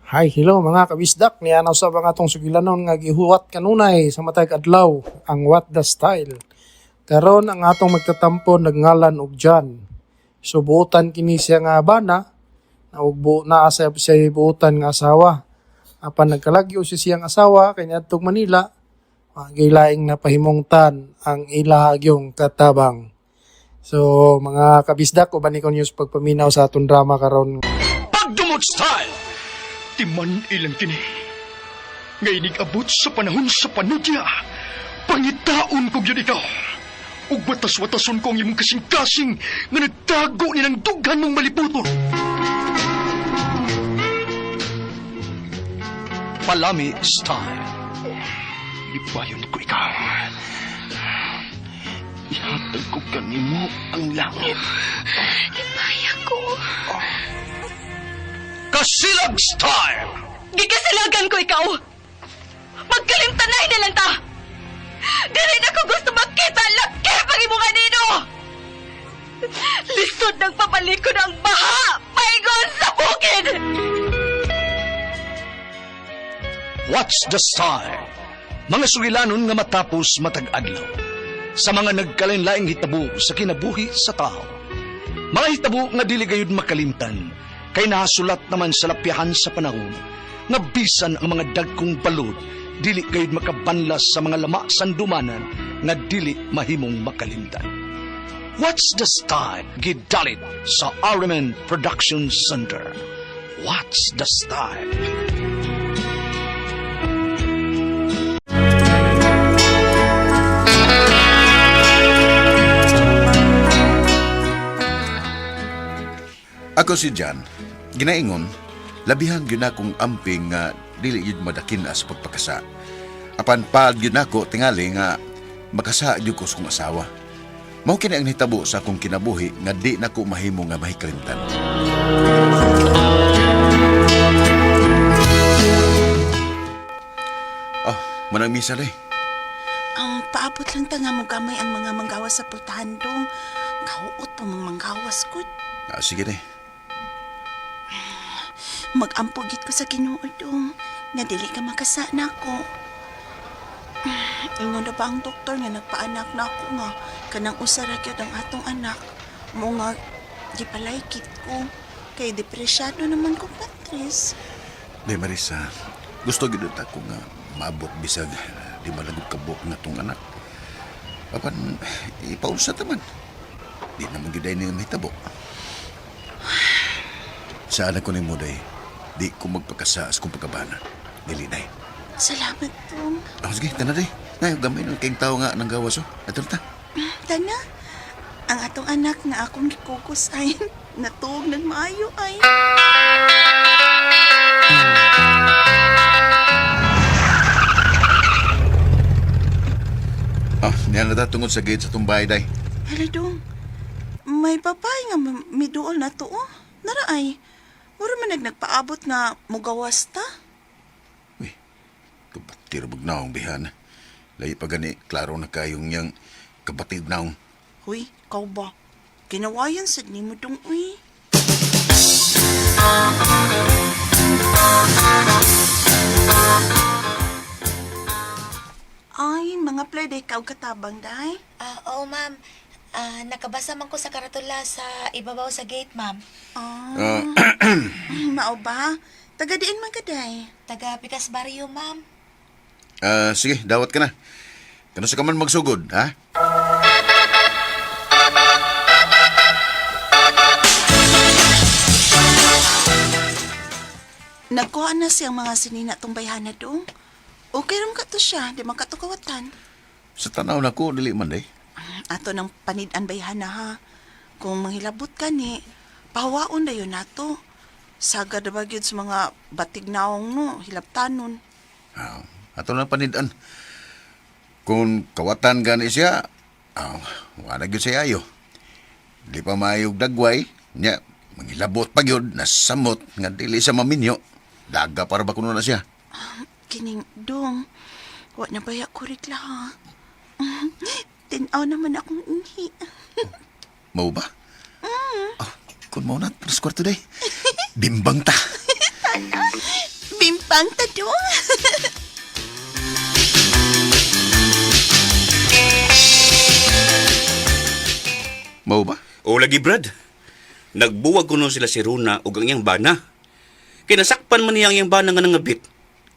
Hi, hello mga kabisdak. Nianaw sa mga tong sugilanon nga gihuwat kanunay sa matag adlaw ang What the Style. Karon ang atong magtatampo nagngalan og John. So buotan kini siya nga bana na ug naa sa siya buotan nga asawa. Apan nagkalagyo siyang asawa kay niadtong Manila, gilaing napahimungtan ang ilahagyong katabang. So mga kabisdak, uban ko news pagpaminaw sa atong drama karon. Pagdumot style! Timan ilang kini. Ngay abot sa panahon sa panudya. Pangitaon kong yun ikaw. Ug batas-watason kong imong kasing-kasing nga nagtago ni ng dughan mong malibuton. Palami style. Ibayon ko ikaw. Ihatag ko kanimo ang langit. Ipaya ko. Kasilag style! Gikasilagan ko ikaw! Magkalimtanay na lang ta! Dili na ko gusto makita ang laki pag imo kanino! Lisod ng papalikod ang baha! Paigon sa bukid! What's the style? Mga sugilanon nga matapos matag-adlaw. Sa mga nagkalain-laing hitabo sa kinabuhi sa tao. Mga hitabo nga dili gayud makalimtan. Kay nasulat naman sa lapyahan sa panahon, nga bisan ang mga dagkong balod, dili gayud makabanlas sa mga lama sandumanan, nga dili mahimong makalimtan. What's the style? Gidalit sa Ariman Production Center. What's the style? Ako si John, ginaingon, labihan yun akong amping nga dili yun madakin as pagpakasa. Apan paad yun ako tingali nga makasa yun ko sa kong asawa. Mao kini ang hitabo sa akong kinabuhi nga di na ko mahimo nga mahikalimtan. Oh, manang misa day. Ang paabot lang ta nga mo gamay ang mga manggawas sa pultahan dong. Kauot pa mga manggawas ko. Sige day. Mag-ampugit ko sa Ginoo dong. Nga dili ka makasa na ako. Ingon na ba ang doktor nga nagpaanak na ako nga kanang usara gyud ang atong anak. Mo nga di palaykit ko. Kay depresyado naman ko, Patrice. Day Marisa, gusto gid ako nga maabot bisag di malagod kabuk na tong anak. Apan ipaunsa taman. Di naman giday ni mahitabo. Sa anak ko ni mo day, di ko magpakasa sa kong pagkabana. Dili day. Salamat, Dong. Sige, tana day. Ngayon, gamay nung kayong tao nga ng gawas, Ato ta. Tana, ang atong anak nga akong gikukus ay natuog ng maayo ay. Niyan na tungod sa gate sa tumbay day. Hala, Dong. May papay nga miduol na to, oh. Naraay. Mura man nagpaabot nga mugawas ta. Uy, kabatir bugnaong bihan. Lahi pa gani, klaro na kayong niyang kabatid naong. Huy, kau ba? Ginawayan sa ni mo dong, uy. Ay, mga play kaw katabang, day. Oo, ma'am. Nakabasa man ko sa karatula sa ibabaw sa gate, ma'am. Mao ba? Taga diin man ka, day. Taga Pikas Barrio, ma'am. Sige, dawat ka na. Kano sa kaman magsugod, ha? Nagkuha na siyang mga sinina tong bayhana dong. Okay ram ka to siya, di man ka to kawatan. Sa tanaw na ko, dili man day. Ato ng panidan bayhana ha. Kung manghilabot ka ni, pahawaon na yun nato. Sagad na bagyod sa mga batig naong no, hilabtanon. Ato na panidan. Kung kawatan gani siya, wala gyud siya ayo. Di pa maayog dagway, nya mangilabot pa gyud na samot nga dili sa maminyo. Daga para ba kuno na siya? Kining dong, wa na baya kurik la ha. Tinaw naman akong inhi. Mau ba? Kung mau na, 3/4 day. Bimbang ta. Bimpang tado. Mao ba? O lagi, Brad. Nagbuwag ko nun sila si Runa o ang iyang bana. Kinasakpan man niyang iyang bana nga nangabit.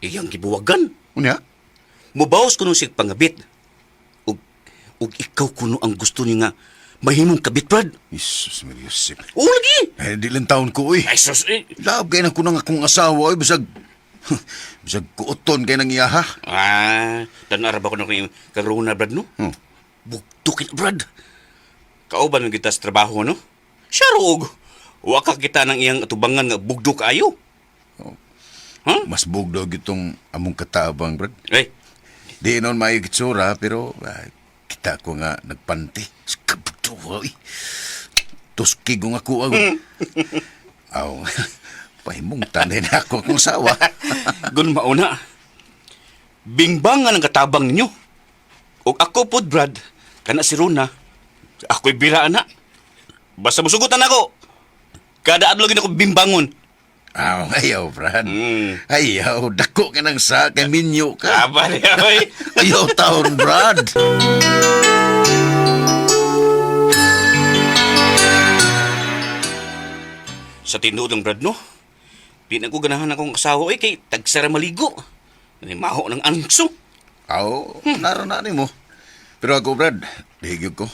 Iyang gibuwagan. Unya? Mubawas ko nun siya pangabit. Ug ikaw kuno ang gusto niya nga mahimong kabit, Brad. Jesus Maria Josep. O lagi! Eh, di lang taon ko, uy. Ay, sus, Lab kay na ko ng akong asawa, uy. Bisag... Bisag kuoton kay nang iyaha. Tanara ba ko na kong karuna, Brad, no? Bugtukin, Brad. Kauban ng kita sa trabaho, no? Siya roog. Waka kita ng iyang atubangan nga bugdo kaayo. Mas bugdog itong among katabang, Brad. Ay, Di noon may gitsura, pero kita ko nga nagpanti. Kabugdo, uy. Tuskig ko nga ko, aw. Pahimong tanay na ako akong sawa. gun mauna. Bingbangan ang katabang ninyo. O ako po, Brad, kana si Runa, ako'y biraan na. Basta musugutan ako. Kada adlaw gid ako bimbangon. Aw, ayaw, Brad. Mm. Ayaw, dako ka ng sa kay minyo ka. Aba niya, oy. Ayaw taon, Brad. Sa tinudong, Brad, no? Di na ko ganahan akong asawa, kay tagsara maligo. Maho ng angso. Aw, naroon na mo. Pero ako, Brad, dihigyog ko.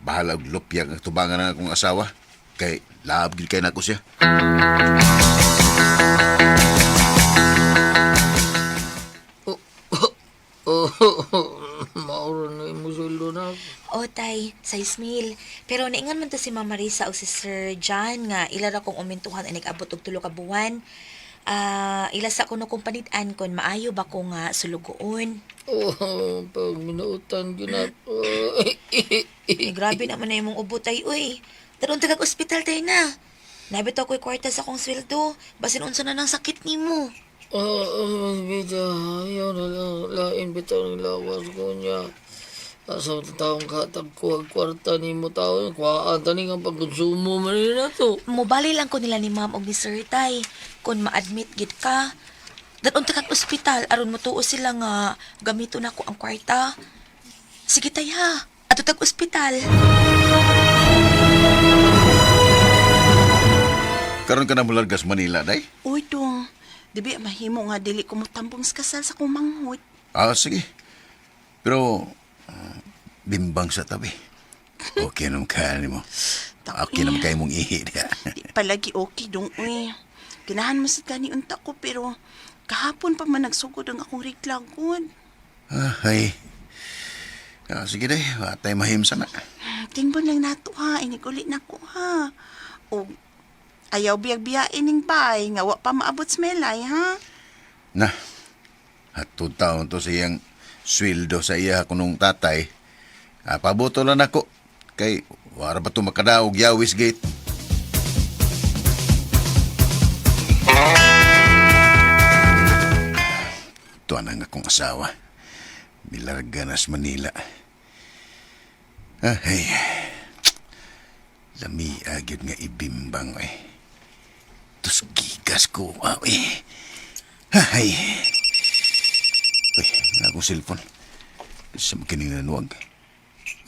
Bahala og lupya ang tubangan ng akong asawa. Kay laab gid kay nako siya. Mauro na yung musuldo na. O tay, 6,000. Pero naingan man to si Mama Risa o si Sir John nga ilara kong umintuhan ay nag-abot og 3 ka buwan. Ila sa kuno kong panitan kon maayo ba ko nga sulugoon. Oh, pag minautan ginat. Grabe naman na imong ubot ay uy. Daron tagag ospital tay na. Nabito ko'y kwarta sa akong sweldo. Basin unsa na ng sakit nimo. Bida, ayaw na lang. Lain bitaw ng lawas ko niya. Asa taong katag ko ang kwarta ni mo taon. Kuhaan tani nga pagkonsumo man rin na to. Mobali lang ko nila ni Ma'am og ni Sir Tay. Kung ma-admit gid ka. Daron tagag ospital aron mo tuo sila nga gamito na ko ang kwarta. Sige tay ha. Ato tag ospital. Karon ka na mulargas Manila, day? Uy, dong. Dibi, mahimo nga dili ko mutambong sa kasal sa kumanghot. Sige. Pero, bimbang sa tabi. Okay naman ka mo. Okay naman kayo mong ihi niya. Di palagi okay, dong, uy. Ganahan mo sa gani unta ko, pero kahapon pa man nagsugod ang akong reglagod. Ay. Sige day, watay mahim sana. Tingbon lang nato ha, inigulit na ko ha. O, ayaw biyag-biyain ning bay, nga wa pa maabot sa melay, ha? Na, hatod taon to siyang sweldo sa iya kunong tatay. Pabuto lang ako. Kay, wara ba ito makadaog Yawis Gate? Ito na nga akong asawa. Milarga na sa Manila. Ay, lami agad nga ibimbang eh. Tus gigas ko, eh. Ay. Uy, akong cellphone. Sa makining nanuwag.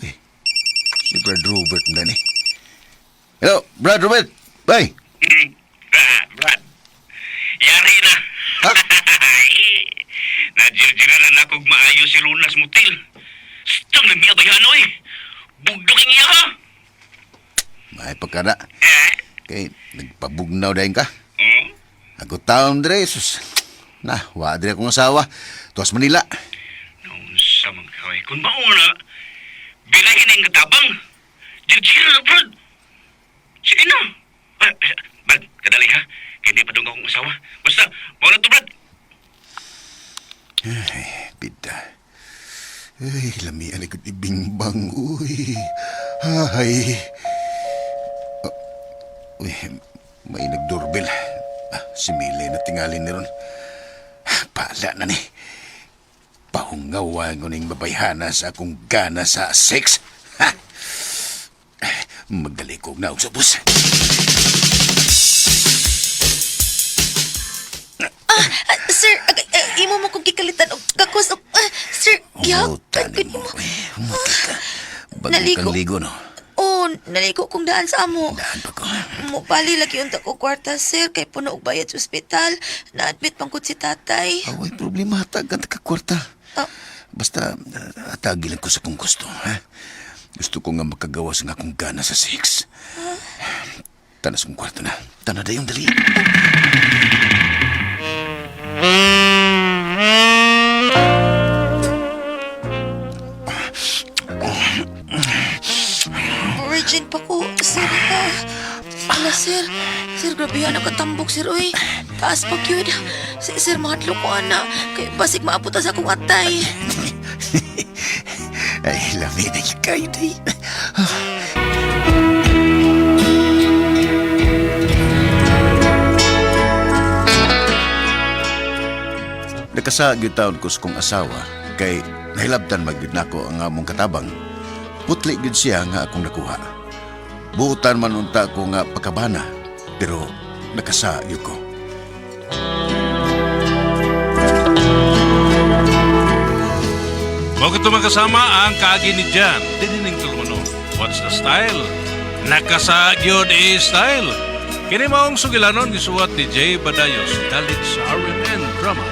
Uy, si Brad Robert na ni. Hello, Brad Robert. Bye. Brad, yari na. Ha? Nadjirjiranan na kog maayo si Lunas Motel. Stang na miya bayano eh. Bugdoking iya ha. May pagkada. Kay, nagpabugnaw dahin ka. Hmm? Ako taon, Dre. Sus. Na, wadri akong asawa. Tuwas Manila. Noon sa mga kaway. Kung mauna, bilahin na yung katabang. Jirjira na, Brad. Sige na. Brad, kadali ha. Hindi pa doon akong asawa. Basta, mauna to, Brad. Ay, bida. Ay, lami alikot ibingbang. Uy. Ay. Uy, may nagdoorbell. Si Mile na tingalin ni ron. Pala na ni. Pahungawan ko ning babayhana sa akong gana sa sex. Ha? Magdali ko na sa bus. Sir, imo mo kong kikalitan og kakos og sir, Umutan gyapon mo. mo. Umutan ka. Bago Naligo. kang ligo, no? Oh, naligo kong daan sa amo. Daan pa ko. Mupali lagi unta ko kwarta, sir, kay puno og bayad sa ospital. Na-admit pangkod si tatay. Away problema, hatag ka kakwarta. Ah. Basta, atagi lang ko sa kung gusto, ha? Gusto ko nga makagawas nga akong gana sa 6. Tanas kong kwarto na. Tana da yung dali. Virgin pa ko, sir. Ala, sir. Sir, grabe yan. Nakatambok, sir. Uy, taas pa yun. Sir, mahadlo ko, ana. Kaya basig maaputa sa akong atay. Ay, lami na yung kayo, day. Nakasagyo taon ko sa kong asawa, kay nahilabtan magyud nako ang among katabang. Putli gid siya nga akong nakuha. Buutan man unta ko nga pagkabana, pero nakasagyo ko. Bago ito magkasama ang kaagi ni Jan, dinining tuluno. What's the style? Nakasagyod style. Kini maong sugilanon gisuwat ni Jay Badayos, dalit sa RMN Drama.